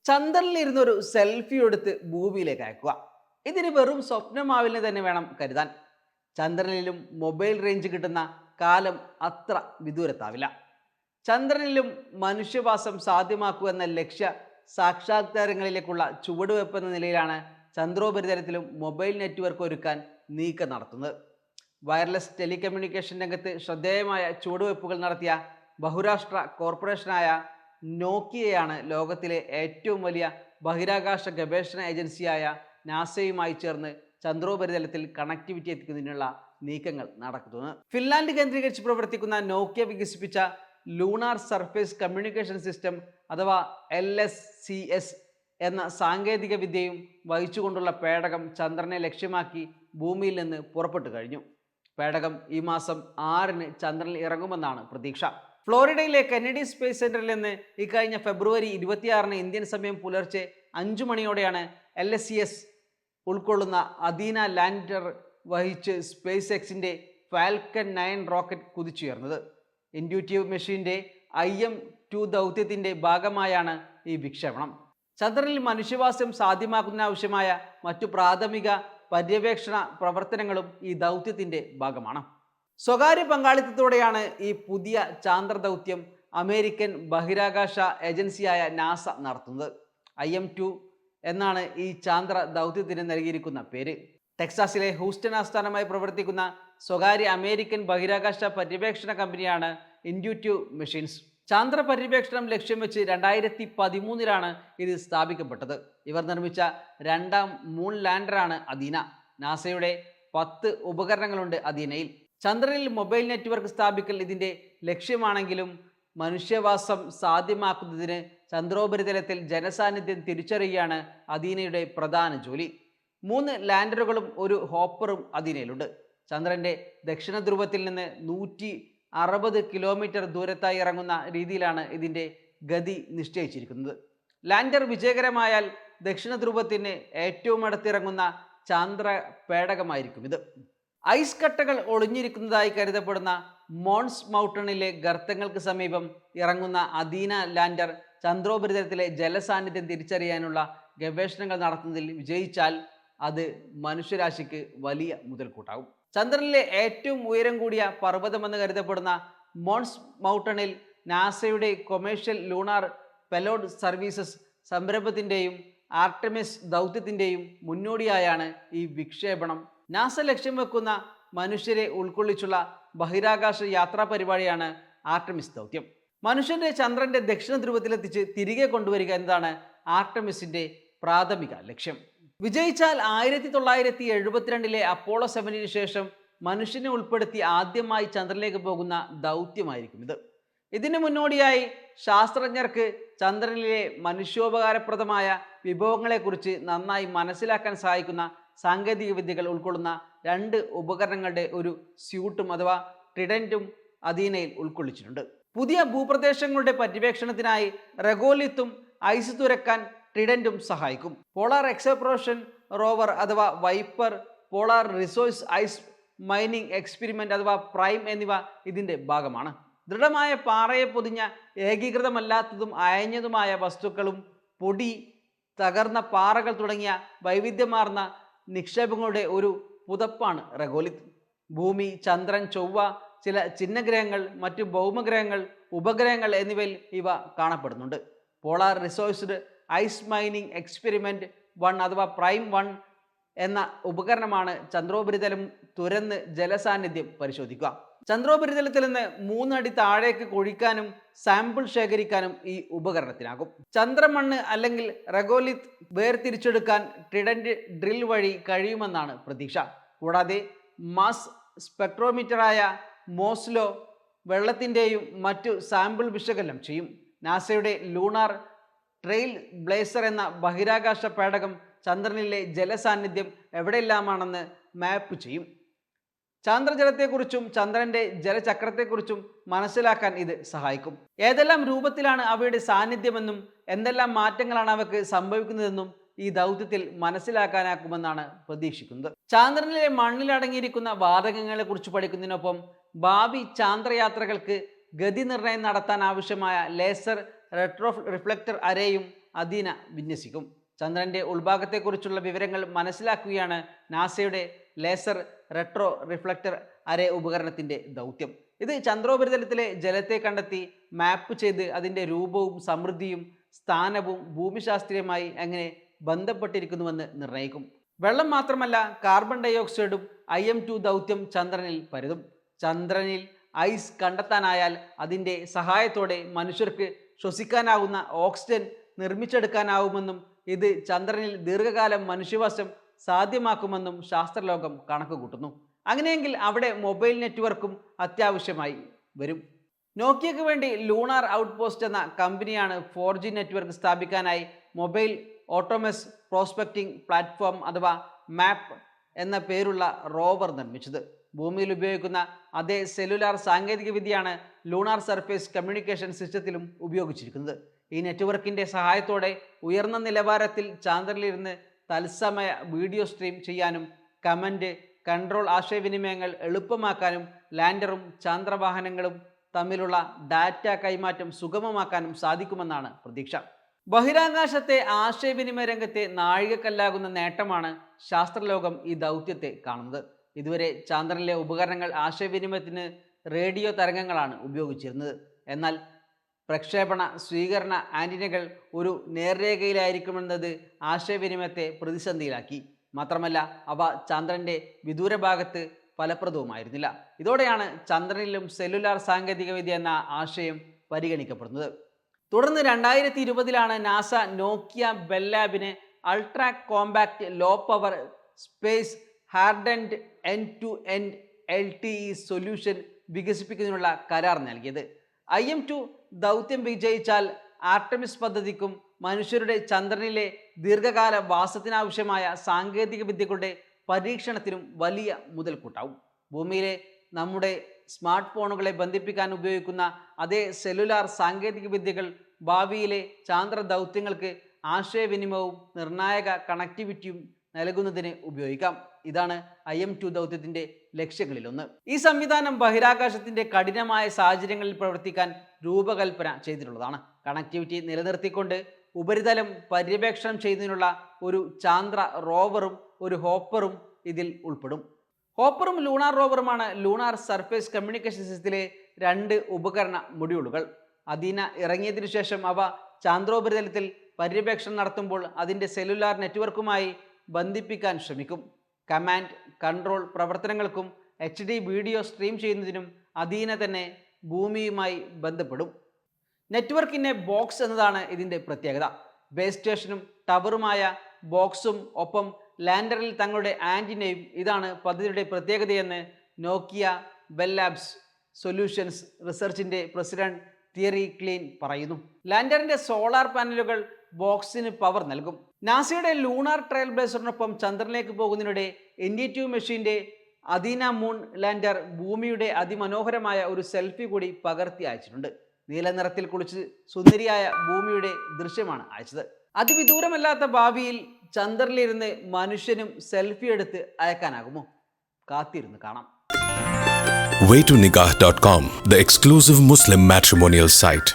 ചന്ദ്രനിലിരുന്നൊരു selfie എടുത്ത് ഭൂമിയിലേക്ക് അയക്കുക. ഇതിന് വെറും സ്വപ്നമാവില്ലെന്ന് തന്നെ വേണം കരുതാൻ. ചന്ദ്രനിലും മൊബൈൽ റേഞ്ച് കിട്ടുന്ന കാലം അത്ര വിദൂരത്താവില്ല. ചന്ദ്രനിലും മനുഷ്യവാസം സാധ്യമാക്കുക എന്ന ലക്ഷ്യ സാക്ഷാത്കാരങ്ങളിലേക്കുള്ള ചുവടുവെപ്പ് എന്ന നിലയിലാണ് ചന്ദ്രോപരിതലത്തിലും മൊബൈൽ നെറ്റ്വർക്ക് ഒരുക്കാൻ നീക്കം നടത്തുന്നത്. വയർലെസ് ടെലികമ്മ്യൂണിക്കേഷൻ രംഗത്ത് ശ്രദ്ധേയമായ ചുവടുവെപ്പുകൾ നടത്തിയ ബഹുരാഷ്ട്ര കോർപ്പറേഷനായ നോക്കിയയാണ് ലോകത്തിലെ ഏറ്റവും വലിയ ബഹിരാകാശ ഗവേഷണ ഏജൻസിയായ നാസയുമായി ചേർന്ന് ചന്ദ്രോപരിതലത്തിൽ കണക്ടിവിറ്റി എത്തിക്കുന്നതിനുള്ള നീക്കങ്ങൾ നടക്കുന്നത്. ഫിൻലാൻഡ് കേന്ദ്രീകരിച്ച് പ്രവർത്തിക്കുന്ന നോക്കിയ വികസിപ്പിച്ച ലൂണാർ സർഫേസ് കമ്മ്യൂണിക്കേഷൻ സിസ്റ്റം അഥവാ LSCS എന്ന സാങ്കേതിക വിദ്യയും വഹിച്ചുകൊണ്ടുള്ള പേടകം ചന്ദ്രനെ ലക്ഷ്യമാക്കി ഭൂമിയിൽ നിന്ന് പുറപ്പെട്ടു കഴിഞ്ഞു. പേടകം ഈ മാസം 6-ന് ചന്ദ്രനിൽ ഇറങ്ങുമെന്നാണ് പ്രതീക്ഷ. ഫ്ലോറിഡയിലെ കെന്നഡി സ്പേസ് സെന്ററിൽ നിന്ന് ഇക്കഴിഞ്ഞ ഫെബ്രുവരി 26-ന് ഇന്ത്യൻ സമയം പുലർച്ചെ 5 മണിയോടെയാണ് LSCS ഉൾക്കൊള്ളുന്ന അദീന ലാൻഡർ വഹിച്ച് സ്പേസ് എക്സിന്റെ ഫാൽക്കൺ 9 റോക്കറ്റ് കുതിച്ചുയർന്നത്. ഇൻഡ്യൂറ്റീവ് മെഷീന്റെ IM-2 ദൗത്യത്തിന്റെ ഭാഗമായാണ് ഈ വിക്ഷേപണം. ചന്ദ്രനിൽ മനുഷ്യവാസം സാധ്യമാക്കുന്നതിനാവശ്യമായ മറ്റു പ്രാഥമിക പര്യവേക്ഷണ പ്രവർത്തനങ്ങളും ഈ ദൗത്യത്തിന്റെ ഭാഗമാണ്. സ്വകാര്യ പങ്കാളിത്തത്തോടെയാണ് ഈ പുതിയ ചാന്ദ്ര ദൗത്യം അമേരിക്കൻ ബഹിരാകാശ ഏജൻസിയായ നാസ നടത്തുന്നത്. IM-2 എന്നാണ് ഈ ചാന്ദ്ര ദൗത്യത്തിന് നൽകിയിരിക്കുന്ന പേര്. ടെക്സാസിലെ ഹൂസ്റ്റൺ ആസ്ഥാനമായി പ്രവർത്തിക്കുന്ന സ്വകാര്യ അമേരിക്കൻ ബഹിരാകാശ പര്യവേക്ഷണ കമ്പനിയാണ് ഇൻഡ്യൂറ്റീവ് മെഷീൻസ്. ചാന്ദ്ര പര്യവേക്ഷണം ലക്ഷ്യം വെച്ച് 2013-ലാണ് ഇത് സ്ഥാപിക്കപ്പെട്ടത്. ഇവർ നിർമ്മിച്ച 2ാം മൂൺ ലാൻഡറാണ് അദീന. നാസയുടെ 10 ഉപകരണങ്ങളുണ്ട് അദീനയിൽ. ചന്ദ്രനിൽ മൊബൈൽ നെറ്റ്വർക്ക് സ്ഥാപിക്കൽ ഇതിൻ്റെ ലക്ഷ്യമാണെങ്കിലും മനുഷ്യവാസം സാധ്യമാക്കുന്നതിന് ചന്ദ്രോപരിതലത്തിൽ ജനസാന്നിധ്യം തിരിച്ചറിയുകയാണ് അദീനയുടെ പ്രധാന ജോലി. 3 ലാൻഡറുകളും ഒരു ഹോപ്പറും അദീനയിലുണ്ട്. ചന്ദ്രൻ്റെ ദക്ഷിണ ധ്രുവത്തിൽ നിന്ന് 160 കിലോമീറ്റർ ദൂരത്തായി ഇറങ്ങുന്ന രീതിയിലാണ് ഇതിൻ്റെ ഗതി നിശ്ചയിച്ചിരിക്കുന്നത്. ലാൻഡർ വിജയകരമായാൽ ദക്ഷിണ ധ്രുവത്തിന് ഏറ്റവും അടുത്തിറങ്ങുന്ന ചാന്ദ്ര പേടകമായിരിക്കും ഇത്. ഐസ് കട്ടകൾ ഒളിഞ്ഞിരിക്കുന്നതായി കരുതപ്പെടുന്ന മോൺസ് മൗണ്ടണിലെ ഗർത്തങ്ങൾക്ക് സമീപം ഇറങ്ങുന്ന അദീന ലാൻഡർ ചന്ദ്രോപരിതലത്തിലെ ജലസാന്നിധ്യം തിരിച്ചറിയാനുള്ള ഗവേഷണങ്ങൾ നടത്തുന്നതിൽ വിജയിച്ചാൽ അത് മനുഷ്യരാശിക്ക് വലിയ മുതൽക്കൂട്ടാകും. ചന്ദ്രനിലെ ഏറ്റവും ഉയരം കൂടിയ പർവ്വതമെന്ന് കരുതപ്പെടുന്ന മോൺസ് മൗണ്ടണിൽ നാസയുടെ കൊമേഴ്ഷ്യൽ ലൂണാർ പെലോഡ് സർവീസസ് സംരംഭത്തിൻ്റെയും ആർടെമിസ് ദൗത്യത്തിൻ്റെയും മുന്നോടിയായാണ് ഈ വിക്ഷേപണം. നാസ ലക്ഷ്യം വെക്കുന്ന മനുഷ്യരെ ഉൾക്കൊള്ളിച്ചുള്ള ബഹിരാകാശ യാത്രാ പരിപാടിയാണ് ആർടെമിസ് ദൗത്യം. മനുഷ്യന്റെ ചന്ദ്രന്റെ ദക്ഷിണ ധ്രുവത്തിലെത്തിച്ച് തിരികെ കൊണ്ടുവരിക എന്നതാണ് ആർടെമിസിന്റെ പ്രാഥമിക ലക്ഷ്യം. വിജയിച്ചാൽ 1972-ലെ അപ്പോളോ 7-ന് ശേഷം മനുഷ്യനെ ഉൾപ്പെടുത്തി ആദ്യമായി ചന്ദ്രനിലേക്ക് പോകുന്ന ദൗത്യമായിരിക്കും ഇത്. ഇതിനു മുന്നോടിയായി ശാസ്ത്രജ്ഞർക്ക് ചന്ദ്രനിലെ മനുഷ്യോപകാരപ്രദമായ വിഭവങ്ങളെക്കുറിച്ച് നന്നായി മനസ്സിലാക്കാൻ സഹായിക്കുന്ന സാങ്കേതിക വിദ്യകൾ ഉൾക്കൊള്ളുന്ന 2 ഉപകരണങ്ങളുടെ ഒരു സ്യൂട്ടും അഥവാ ട്രിഡൻറ്റും അദീനയിൽ ഉൾക്കൊള്ളിച്ചിട്ടുണ്ട്. പുതിയ ഭൂപ്രദേശങ്ങളുടെ പര്യവേക്ഷണത്തിനായി റെഗോലിത്തും ഐസ് തുരക്കാൻ ട്രിഡൻറ്റും സഹായിക്കും. പോളാർ എക്സ്പ്ലോറേഷൻ റോവർ അഥവാ VIPER, polar resource ice mining experiment അഥവാ പ്രൈം എന്നിവ ഇതിൻ്റെ ഭാഗമാണ്. ദൃഢമായ പാറയെ പൊതിഞ്ഞ ഏകീകൃതമല്ലാത്തതും അയഞ്ഞതുമായ വസ്തുക്കളും പൊടി, തകർന്ന പാറകൾ തുടങ്ങിയ വൈവിധ്യമാർന്ന നിക്ഷേപങ്ങളുടെ ഒരു പുതപ്പാണ് റെഗോലിത്ത്. ഭൂമി, ചന്ദ്രൻ, ചൊവ്വ, ചില ചിഹ്നഗ്രഹങ്ങൾ, മറ്റു ഭൗമഗ്രഹങ്ങൾ, ഉപഗ്രഹങ്ങൾ എന്നിവയിൽ ഇവ കാണപ്പെടുന്നുണ്ട്. പോളാർ റിസോഴ്സ്ഡ് ഐസ് മൈനിങ് എക്സ്പെരിമെൻ്റ് 1 അഥവാ പ്രൈം 1 എന്ന ഉപകരണമാണ് ചന്ദ്രോപരിതലം തുരന്ന് ജലസാന്നിധ്യം പരിശോധിക്കുക. ചന്ദ്രോപരിതലത്തിൽ നിന്ന് 3 അടി താഴേക്ക് കുഴിക്കാനും സാമ്പിൾ ശേഖരിക്കാനും ഈ ഉപകരണത്തിനാകും. ചന്ദ്രമണ്ണ് അല്ലെങ്കിൽ റെഗോലിത്ത് വേർതിരിച്ചെടുക്കാൻ ട്രിഡൻറ്റ് ഡ്രിൽ വഴി കഴിയുമെന്നാണ് പ്രതീക്ഷ. കൂടാതെ മാസ് സ്പെക്ട്രോമീറ്ററായ മോസ്ലോ വെള്ളത്തിൻ്റെയും മറ്റു സാമ്പിൾ വിശകലനം ചെയ്യും. നാസയുടെ ലൂണാർ ട്രെയിൽ ബ്ലേസർ എന്ന ബഹിരാകാശ പേടകം ചന്ദ്രനിലെ ജലസാന്നിധ്യം എവിടെയെല്ലാമാണെന്ന് മാപ്പ് ചെയ്യും. ചാന്ദ്രജലത്തെക്കുറിച്ചും ചന്ദ്രൻ്റെ ജലചക്രത്തെക്കുറിച്ചും മനസ്സിലാക്കാൻ ഇത് സഹായിക്കും. ഏതെല്ലാം രൂപത്തിലാണ് അവയുടെ സാന്നിധ്യമെന്നും എന്തെല്ലാം മാറ്റങ്ങളാണ് അവയ്ക്ക് സംഭവിക്കുന്നതെന്നും ഈ ദൗത്യത്തിൽ മനസ്സിലാക്കാനാക്കുമെന്നാണ് പ്രതീക്ഷിക്കുന്നത്. ചാന്ദ്രനിലെ മണ്ണിലടങ്ങിയിരിക്കുന്ന വാതകങ്ങളെ കുറിച്ച് പഠിക്കുന്നതിനൊപ്പം ഭാവി ചാന്ദ്രയാത്രകൾക്ക് ഗതി നിർണ്ണയം നടത്താൻ ആവശ്യമായ ലേസർ റിഫ്ലക്ടർ അരേയും അദീന വിന്യസിക്കും. ചന്ദ്രന്റെ ഉൾഭാഗത്തെക്കുറിച്ചുള്ള വിവരങ്ങൾ മനസ്സിലാക്കുകയാണ് നാസയുടെ ലേസർ റെട്രോ റിഫ്ലക്ടർ അരേ ഉപകരണത്തിന്റെ ദൗത്യം. ഇത് ചന്ദ്രോപരിതലത്തിലെ ജലത്തെ കണ്ടെത്തി മാപ്പ് ചെയ്ത് അതിന്റെ രൂപവും സമൃദ്ധിയും സ്ഥാനവും ഭൂമിശാസ്ത്രീയമായി എങ്ങനെ ബന്ധപ്പെട്ടിരിക്കുന്നുവെന്ന് നിർണ്ണയിക്കും. വെള്ളം മാത്രമല്ല, കാർബൺ ഡൈ ഓക്സൈഡും IM-2 ദൗത്യം ചന്ദ്രനിൽ പരതും. ചന്ദ്രനിൽ ഐസ് കണ്ടെത്താനായാൽ അതിൻ്റെ സഹായത്തോടെ മനുഷ്യർക്ക് ശ്വസിക്കാനാവുന്ന ഓക്സിജൻ നിർമ്മിച്ചെടുക്കാനാവുമെന്നും ഇത് ചന്ദ്രനിൽ ദീർഘകാലം മനുഷ്യവാസം സാധ്യമാക്കുമെന്നും ശാസ്ത്രലോകം കണക്കുകൂട്ടുന്നു. അങ്ങനെയെങ്കിൽ അവിടെ മൊബൈൽ നെറ്റ്വർക്കും അത്യാവശ്യമായി വരും. നോക്കിയയ്ക്ക് വേണ്ടി ലൂണാർ ഔട്ട്പോസ്റ്റ് എന്ന കമ്പനിയാണ് 4G നെറ്റ്വർക്ക് സ്ഥാപിക്കാനായി മൊബൈൽ ഓട്ടോമസ് പ്രോസ്പെക്റ്റിംഗ് പ്ലാറ്റ്ഫോം അഥവാ മാപ്പ് എന്ന പേരുള്ള റോവർ നിർമ്മിച്ചത്. ഭൂമിയിൽ ഉപയോഗിക്കുന്ന അതേ സെല്ലുലാർ സാങ്കേതിക വിദ്യയാണ് ലൂണാർ സർഫേസ് കമ്മ്യൂണിക്കേഷൻ സിസ്റ്റത്തിലും ഉപയോഗിച്ചിരിക്കുന്നത്. ഈ നെറ്റ്വർക്കിൻ്റെ സഹായത്തോടെ ഉയർന്ന നിലവാരത്തിൽ ചന്ദ്രനിലിരുന്ന് തത്സമയ വീഡിയോ സ്ട്രീം ചെയ്യാനും കമൻറ്റ് കൺട്രോൾ ആശയവിനിമയങ്ങൾ എളുപ്പമാക്കാനും ലാൻഡറും ചന്ദ്രവാഹനങ്ങളും തമ്മിലുള്ള ഡാറ്റ കൈമാറ്റം സുഗമമാക്കാനും സാധിക്കുമെന്നാണ് പ്രതീക്ഷ. ബഹിരാകാശത്തെ ആശയവിനിമയ രംഗത്തെ നാഴികക്കല്ലാകുന്ന നേട്ടമാണ് ശാസ്ത്രലോകം ഈ ദൗത്യത്തെ കാണുന്നത്. ഇതുവരെ ചന്ദ്രനിലെ ഉപകരണങ്ങൾ ആശയവിനിമയത്തിന് റേഡിയോ തരംഗങ്ങളാണ് ഉപയോഗിച്ചിരുന്നത്. എന്നാൽ പ്രക്ഷേപണ സ്വീകരണ ആൻറ്റിനകൾ ഒരു നേർരേഖയിലായിരിക്കുമെന്നത് ആശയവിനിമയത്തെ പ്രതിസന്ധിയിലാക്കി. മാത്രമല്ല, അവ ചന്ദ്രൻ്റെ വിദൂരഭാഗത്ത് ഫലപ്രദവുമായിരുന്നില്ല. ഇതോടെയാണ് ചന്ദ്രനിലും സെല്ലുലാർ സാങ്കേതികവിദ്യ എന്ന ആശയം പരിഗണിക്കപ്പെടുന്നത്. തുടർന്ന് 2020 നാസ നോക്കിയ ബെൽ ലാബിന് ultra compact low power space hardened end-to-end LTE solution വികസിപ്പിക്കുന്നതിനുള്ള കരാർ നൽകിയത്. IM-2 ദൗത്യം വിജയിച്ചാൽ ആർടെമിസ് പദ്ധതിക്കും മനുഷ്യരുടെ ചന്ദ്രനിലെ ദീർഘകാല വാസത്തിനാവശ്യമായ സാങ്കേതിക വിദ്യകളുടെ പരീക്ഷണത്തിനും വലിയ മുതൽക്കൂട്ടാവും. ഭൂമിയിലെ നമ്മുടെ സ്മാർട്ട് ഫോണുകളെ ബന്ധിപ്പിക്കാൻ ഉപയോഗിക്കുന്ന അതേ സെല്ലുലാർ സാങ്കേതിക വിദ്യകൾ ഭാവിയിലെ ചാന്ദ്ര ദൗത്യങ്ങൾക്ക് ആശയവിനിമയവും നിർണായക കണക്ടിവിറ്റിയും നൽകുന്നതിന് ഉപയോഗിക്കാം. ഇതാണ് IM-2 ദൗത്യത്തിൻ്റെ ലക്ഷ്യങ്ങളിലൊന്ന്. ഈ സംവിധാനം ബഹിരാകാശത്തിൻ്റെ കഠിനമായ സാഹചര്യങ്ങളിൽ പ്രവർത്തിക്കാൻ രൂപകൽപ്പന ചെയ്തിട്ടുള്ളതാണ്. കണക്ടിവിറ്റി നിലനിർത്തിക്കൊണ്ട് ഉപരിതലം പര്യവേക്ഷണം ചെയ്യുന്നതിനുള്ള ഒരു ചാന്ദ്ര റോവറും ഒരു ഹോപ്പറും ഇതിൽ ഉൾപ്പെടും. ഹോപ്പറും ലൂണാർ റോവറുമാണ് ലൂണാർ സർഫേസ് കമ്മ്യൂണിക്കേഷൻ സിസ്റ്റത്തിലെ 2 ഉപകരണ മൊഡ്യൂളുകൾ. അദീന ഇറങ്ങിയതിനു ശേഷം അവ ചാന്ദ്രോപരിതലത്തിൽ പര്യവേക്ഷണം നടത്തുമ്പോൾ അതിൻ്റെ സെല്ലുലാർ നെറ്റ്വർക്കുമായി ബന്ധിപ്പിക്കാൻ ശ്രമിക്കും. കമാൻഡ് കൺട്രോൾ പ്രവർത്തനങ്ങൾക്കും HD വീഡിയോ സ്ട്രീം ചെയ്യുന്നതിനും അദീന തന്നെ ഭൂമിയുമായി ബന്ധപ്പെടും. നെറ്റ്വർക്കിൻ്റെ ബോക്സ് എന്നതാണ് ഇതിൻ്റെ പ്രത്യേകത. ബേസ് സ്റ്റേഷനും ടവറുമായ ബോക്സും ഒപ്പം ലാൻഡറിൽ തങ്ങളുടെ ആൻറ്റിനയും ഇതാണ് പദ്ധതിയുടെ പ്രത്യേകതയെന്ന് നോക്കിയ ബെൽ ലാബ്സ് സൊല്യൂഷൻസ് റിസർച്ചിൻ്റെ പ്രസിഡന്റ് തിയറി ക്ലീൻ പറയുന്നു. ലാൻഡറിൻ്റെ സോളാർ പാനലുകൾ ബോക്സിന് പവർ നൽകും. നാസയുടെ ലൂണാർ ട്രയൽ ബ്ലേസറിനൊപ്പം ചന്ദ്രനിലേക്ക് പോകുന്നതിനിടെ ND-2 മെഷീൻ്റെ അദീന മൂൺ ലാൻഡർ ഭൂമിയുടെ അതിമനോഹരമായ ഒരു സെൽഫി കൂടി പകർത്തി അയച്ചിട്ടുണ്ട്. നീല നിറത്തിൽ കുളിച്ച് സുന്ദരിയായ ഭൂമിയുടെ ദൃശ്യമാണ് അയച്ചത്. അതിവിദൂരമല്ലാത്ത ഭാവിയിൽ ചന്ദ്രനിലിരുന്ന് മനുഷ്യനും സെൽഫി എടുത്ത് അയക്കാനാകുമോ? കാത്തിരുന്ന് കാണാം. waytonikah.com, the exclusive Muslim matrimonial site.